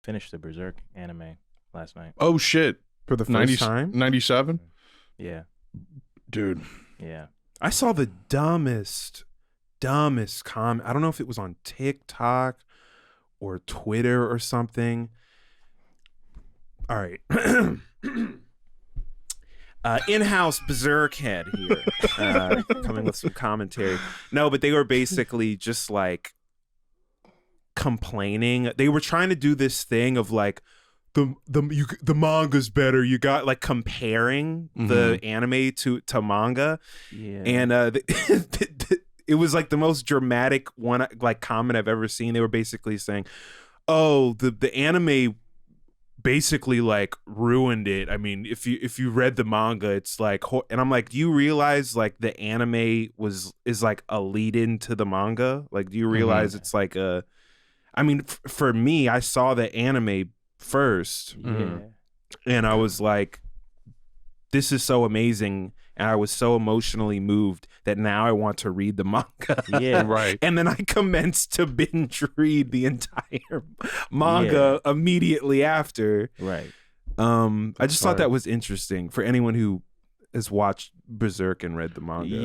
finished the Berserk anime last night. Oh shit! For the first time? 97? Yeah. Dude. Yeah. I saw the dumbest comment. I don't know if it was on TikTok or Twitter or something. All right. In-house Berserk head here, coming with some commentary. No, but they were basically just like complaining. They were trying to do this thing of like the manga's better. You got like comparing the anime to manga, and it was like the most dramatic one like comment I've ever seen. They were basically saying, "Oh, the anime basically like ruined it. I mean, if you read the manga, it's like," and I'm like, do you realize like the anime is like a lead into the manga? Like, do you realize it's like a? I mean, for me, I saw the anime first, and I was like, this is so amazing, and I was so emotionally moved that now I want to read the manga. Yeah, right. And then I commenced to binge read the entire manga immediately after. Right. I just thought that was interesting for anyone who has watched Berserk and read the manga.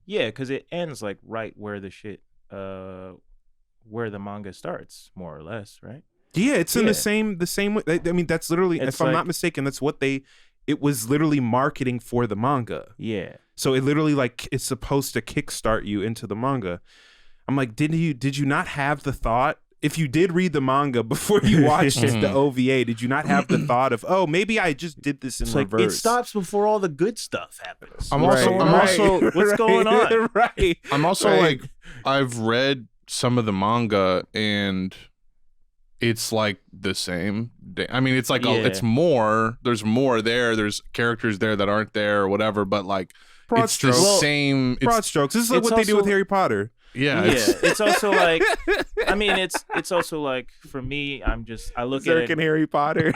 Yeah, because it ends like right where the shit, where the manga starts, more or less, right? Yeah, it's in the same way. I mean, that's literally, if I'm not mistaken, that's what it was literally marketing for the manga. Yeah. So it literally like it's supposed to kickstart you into the manga. I'm like, did you not have the thought? If you did read the manga before you watched the OVA, did you not have the thought of, oh, maybe I just did this in reverse? Like, it stops before all the good stuff happens. I'm also what's going on? Right. I'm also like, I've read some of the manga and it's like the same. I mean, it's like it's more. There's more there. There's characters there that aren't there or whatever. But like, broad it's strokes. the same. Broad strokes. This is like what they do with Harry Potter. Yeah. It's also like, I mean, it's also like, for me, I look Berserk at it. and Harry Potter.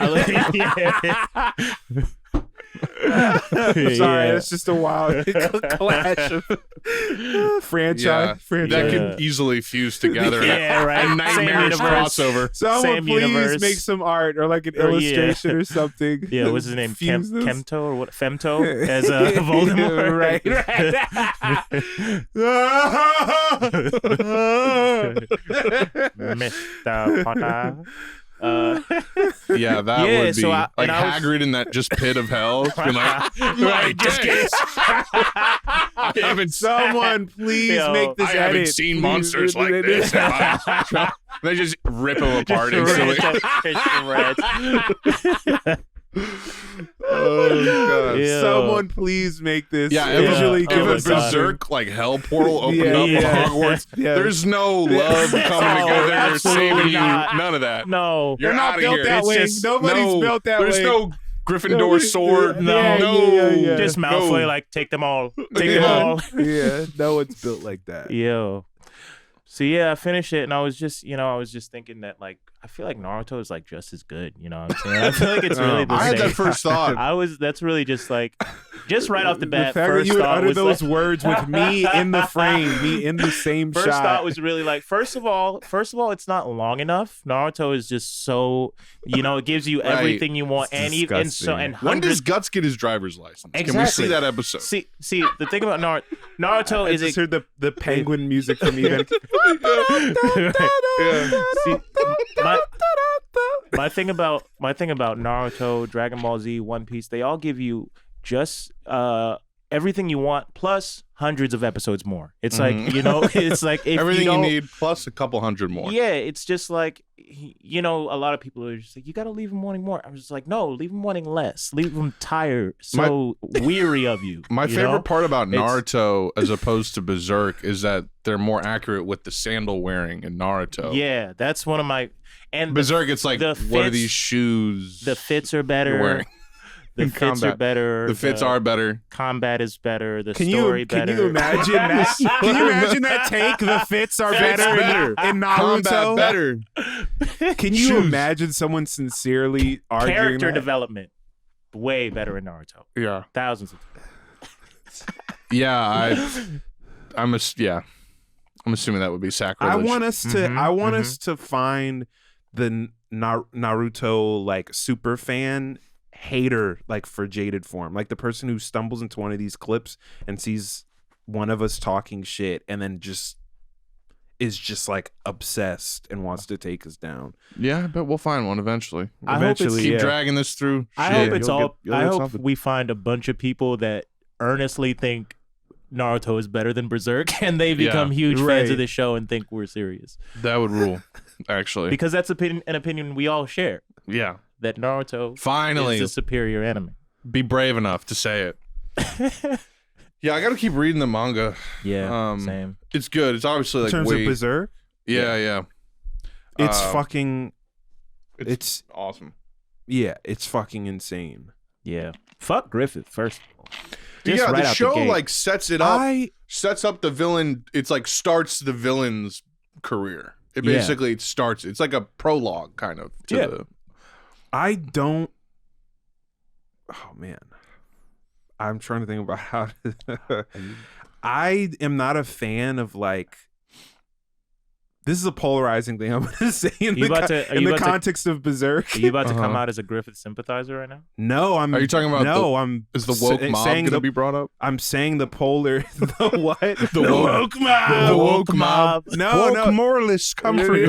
Sorry, it's just a wild clash of franchise. That could easily fuse together. Yeah, right. A nightmarish crossover. Someone please make some art or like an illustration or something. Yeah, what's his name? Kemto or what? Femto as Voldemort. Right. Mr. Potter. Yeah, that would be like Hagrid in that just pit of hell. Right, someone please make this I edit. haven't seen monsters like this. They just rip him apart instantly. Oh god! Ew. Someone please make this. Yeah, visually give a Berserk like hell portal opened up in Hogwarts. Yeah. There's no love coming together, saving you. None of that. No, you're not built here. that way. Nobody's built that way. There's no Gryffindor sword. No, just Malfoy. Like, take them all. Take them all. Yeah, no one's built like that. Yo. So yeah, I finished it, and I was just thinking that, like, I feel like Naruto is like just as good. You know what I'm saying? I feel like it's really the same. I had that first thought. That's really just like, just right off the bat. The fact that you would utter those words with me in the frame, me in the same shot. First thought was really like, first of all, it's not long enough. Naruto is just so, it gives you everything you want, when does Guts get his driver's license? Exactly. Can we see that episode? See, the thing about Naruto is it heard the penguin music from even. See, my thing about Naruto, Dragon Ball Z, One Piece, they all give you just everything you want plus hundreds of episodes more. It's like, it's like if everything you need plus a couple hundred more. Yeah, it's just like, a lot of people are just like, you got to leave them wanting more. I was just like, no, leave them wanting less. Leave them tired, weary of you. My favorite part about Naruto as opposed to Berserk is that they're more accurate with the sandal wearing in Naruto. Yeah, that's one of my... And Berserk, it's like, what are these shoes? The fits are better. You're wearing? The fits are better. The fits are better. Combat is better. The story better. Can you imagine that? Can you imagine that take? The fits are better in Naruto. Combat better. Can you imagine someone sincerely arguing character development way better in Naruto? Yeah, thousands of. Yeah, I'm assuming that would be sacrilege. I want us to find Naruto like super fan hater like for JADED FORUM, like the person who stumbles into one of these clips and sees one of us talking shit and then is just like obsessed and wants to take us down. Yeah, but we'll find one eventually. Eventually, Keep dragging this through. I hope it's all. I hope we find a bunch of people that earnestly think Naruto is better than Berserk, and they become huge fans of this show and think we're serious. That would rule, actually, because that's an opinion we all share. Yeah, that Naruto finally is a superior anime. Be brave enough to say it. Yeah, I got to keep reading the manga. Yeah, same. It's good. It's obviously like in terms of Berserk. Yeah. It's fucking. It's awesome. Yeah, it's fucking insane. Yeah, fuck Griffith first of all. Yeah, the show like sets it up, sets up the villain. It's like starts the villain's career. It basically starts. It's like a prologue kind of. I don't. Oh man, I'm trying to think about how to. I am not a fan of like. This is a polarizing thing I'm going to say in the context of Berserk. Are you about to come out as a Griffith sympathizer right now? No, I'm. Are you talking about? No, is the woke mob going to be brought up? I'm saying the polar. The what? The woke mob. The woke mob. No, woke moralists come for you.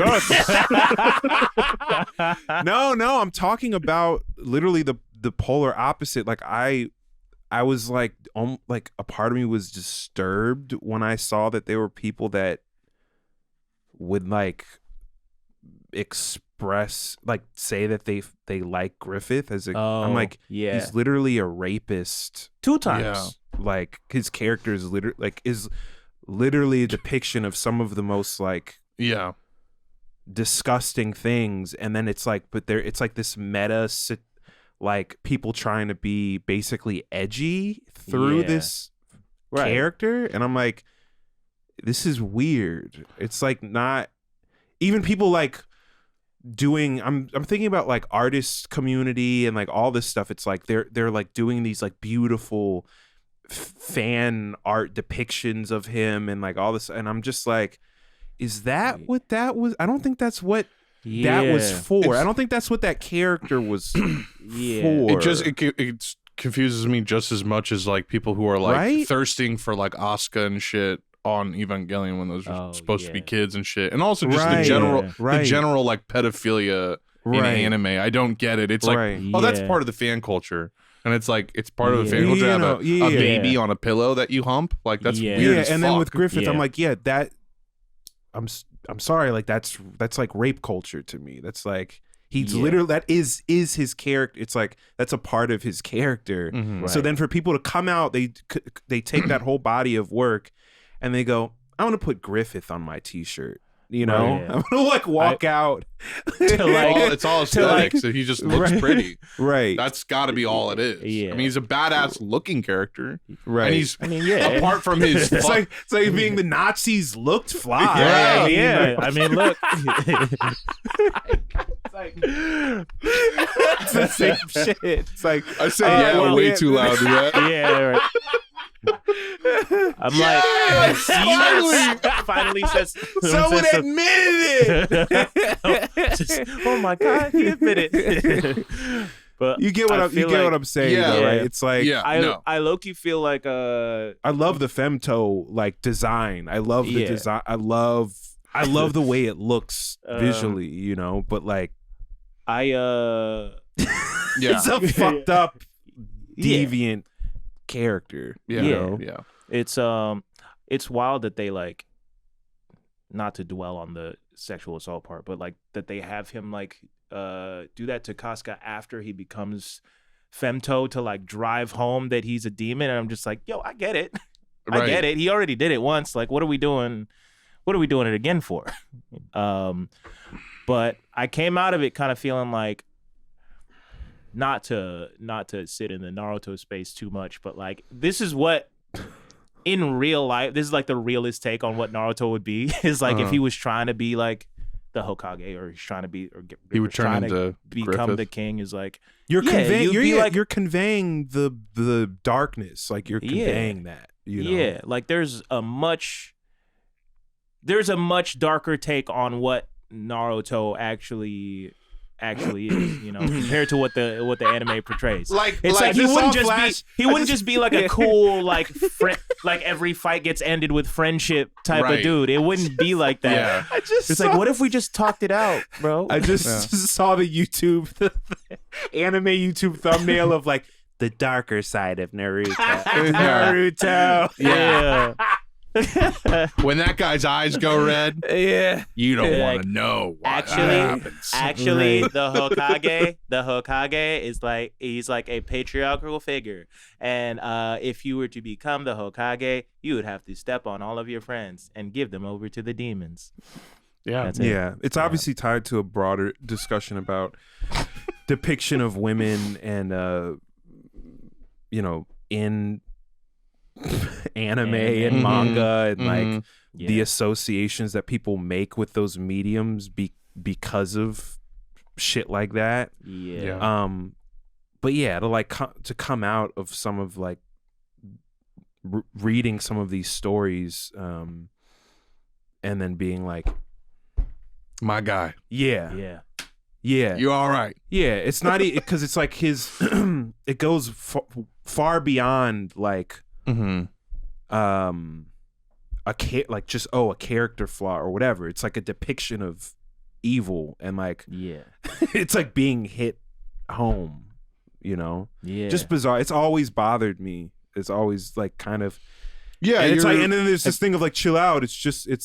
No. I'm talking about literally the polar opposite. Like I was like a part of me was disturbed when I saw that there were people that would like express like say that they like Griffith as a I'm like he's literally a rapist 2 times. Like his character is literally a depiction of some of the most like disgusting things, and then it's like it's like this meta like people trying to be basically edgy through this character, and I'm like, this is weird. It's like not even people like doing. I'm thinking about like artist community and like all this stuff. It's like they're like doing these like beautiful fan art depictions of him and like all this, and I'm just like, is that what that was? I don't think that's what that was for. I don't think that's what that character was for. It confuses me just as much as like people who are like thirsting for like Asuka and shit on Evangelion when those are supposed to be kids and shit, and also just the general like pedophilia in anime. I don't get it. It's like, that's part of the fan culture. And it's like, it's part of the fan culture. Have a baby on a pillow that you hump. Like, that's weird as and fuck. then with Griffith, I'm like, that I'm sorry, like that's like rape culture to me. That's like he's literally that is his character. It's like that's a part of his character. Mm-hmm. So then for people to come out, they take that whole body of work and they go, I want to put Griffith on my t-shirt. You know, I'm gonna like walk out. It's all aesthetics. So he just looks pretty. Right. That's got to be all it is. Yeah. I mean, he's a badass looking character. Right. And he's, apart from his, it's like being the Nazis looked fly. I mean, look. It's the same shit. It's like I said, way too loud to that. Right. I'm like, finally says someone admitted it. Oh my god, he admitted it. But you get what I'm saying, though, right? It's like I low-key feel like I love the femto like design. I love the design. I love the way it looks visually, you know. But like, it's a fucked up, deviant character. It's wild that they like, not to dwell on the sexual assault part, but like that they have him like do that to Casca after he becomes femto to like drive home that he's a demon, and I'm just like, yo, I get it. I get it. He already did it once. Like, what are we doing it again for? But I came out of it kind of feeling like, not to sit in the Naruto space too much, but like, this is what in real life, this is like the realest take on what Naruto would be, is like if he was trying to be like the Hokage, or he's trying to be, or he would turn into become Griffith. the king, is like you're conveying the darkness, like you're conveying that, you know? Like there's a much darker take on what Naruto actually is, compared to what the anime portrays. It's like he wouldn't just be like a cool like like every fight gets ended with friendship type of dude. It wouldn't be like that. Yeah. It's like, what if we just talked it out, bro? I just saw the anime YouTube thumbnail of like the darker side of Naruto. Naruto. Yeah. When that guy's eyes go red, you don't want to know what happens. Actually, the Hokage is like, he's like a patriarchal figure, and if you were to become the Hokage, you would have to step on all of your friends and give them over to the demons. Yeah, that's it. Yeah, it's obviously tied to a broader discussion about depiction of women and in anime and manga and like the associations that people make with those mediums because of shit like that. But yeah, to like to come out of some of like reading some of these stories and then being like, my guy, yeah, you all right? Yeah, it's not because it's like his it goes far beyond like a character flaw or whatever. It's like a depiction of evil and like it's like being hit home, just bizarre. It's always bothered me. It's always like kind of and it's like, and then there's this thing of like, chill out. It's just a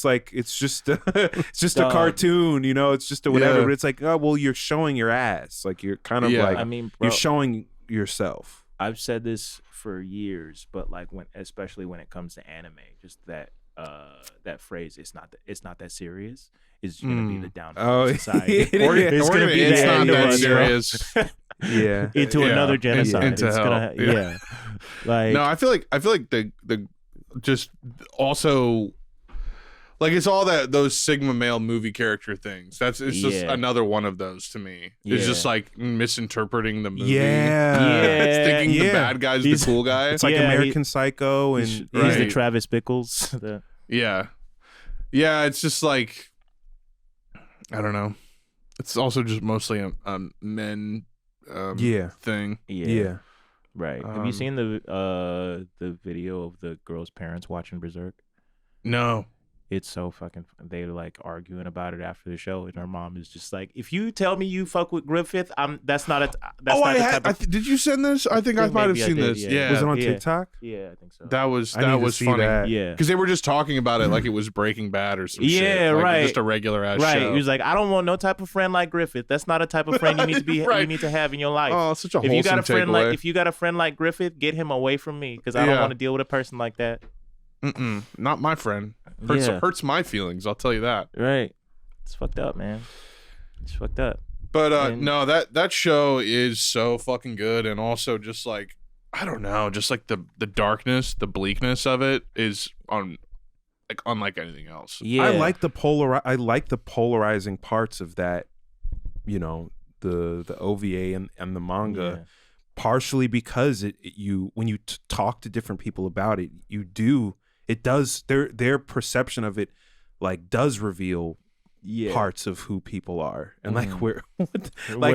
cartoon, it's just a whatever. But it's like, oh well, you're showing your ass. Like you're kind of like, I mean, bro, you're showing yourself. I've said this for years, but like especially when it comes to anime, just that phrase, it's not that serious, is gonna be the downfall of society. It's gonna be the end of us, serious. Into another genocide. Into hell. Like, no, I feel like the just also like it's all those Sigma male movie character things. It's just another one of those to me. It's just like misinterpreting the movie. Thinking the bad guy's the cool guy. It's like American Psycho, and he's the Travis Bickles. Yeah, it's just like, I don't know. It's also just mostly a men thing. Yeah. Right. Have you seen the video of the girl's parents watching Berserk? No. It's so fucking. They're like arguing about it after the show, and her mom is just like, "If you tell me you fuck with Griffith, that's not a." Did you send this? I think I might have seen this. Yeah. Was it on TikTok? Yeah, I think so. That was funny. That. Yeah, because they were just talking about it like it was Breaking Bad or some shit. Yeah, like right. Just a regular ass show. He was like, "I don't want no type of friend like Griffith. That's not a type of friend you need to be. You need to have in your life. Oh, such a if you got a friend takeaway. if you got a friend like Griffith, get him away from me because I don't want to deal with a person like that. Not my friend. Hurts my feelings. I'll tell you that. Right. It's fucked up, man. It's fucked up. But no, that show is so fucking good, and also just like, I don't know, just like the darkness, the bleakness of it is unlike anything else. Yeah. I like the polarizing parts of that, the OVA and the manga. Partially because when you talk to different people about it, their perception of it like does reveal parts of who people are and like where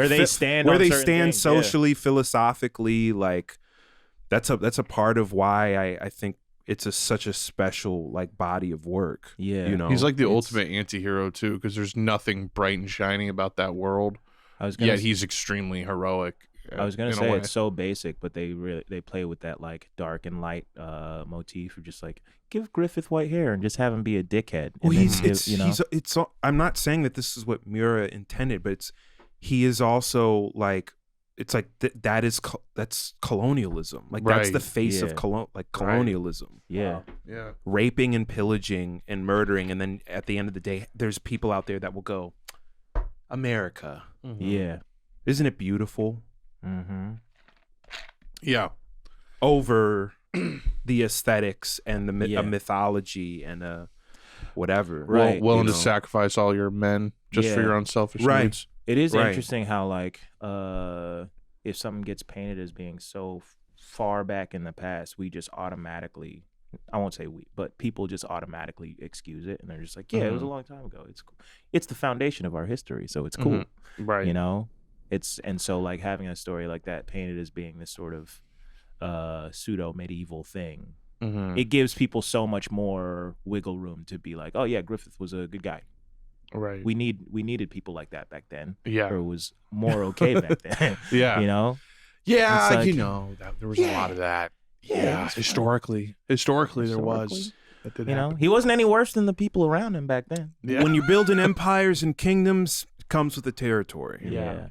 they stand socially, philosophically. Like that's a part of why I think it's such a special like body of work. He's like the ultimate anti-hero too, because there's nothing bright and shiny about that world. Yet he's extremely heroic. I was gonna say it's so basic, but they play with that like dark and light motif of just like, give Griffith white hair and just have him be a dickhead. Well, I'm not saying that this is what Miura intended, but he is also like, it's like that's colonialism. Like that's the face of colonialism. Yeah. Raping and pillaging and murdering, and then at the end of the day, there's people out there that will go, America. Yeah. Isn't it beautiful? Yeah. Over the aesthetics and the mythology and whatever. Right. Willing to sacrifice all your men just for your own selfish needs. It is interesting how like if something gets painted as being so far back in the past, we just automatically I won't say we, but people just automatically excuse it, and they're just like, yeah, it was a long time ago. It's the foundation of our history, so it's cool, Right. you know. And so like having a story like that painted as being this sort of pseudo medieval thing, it gives people so much more wiggle room to be like, oh yeah, Griffith was a good guy. Right. We needed people like that back then. Yeah. Or it was more okay back then. Yeah. You know? Yeah, It's like- you know, there was a lot of that. Yeah, historically there was. That did You know, happen. he wasn't any worse than the people around him back then. Yeah. When you're building empires and kingdoms, it comes with the territory. Yeah.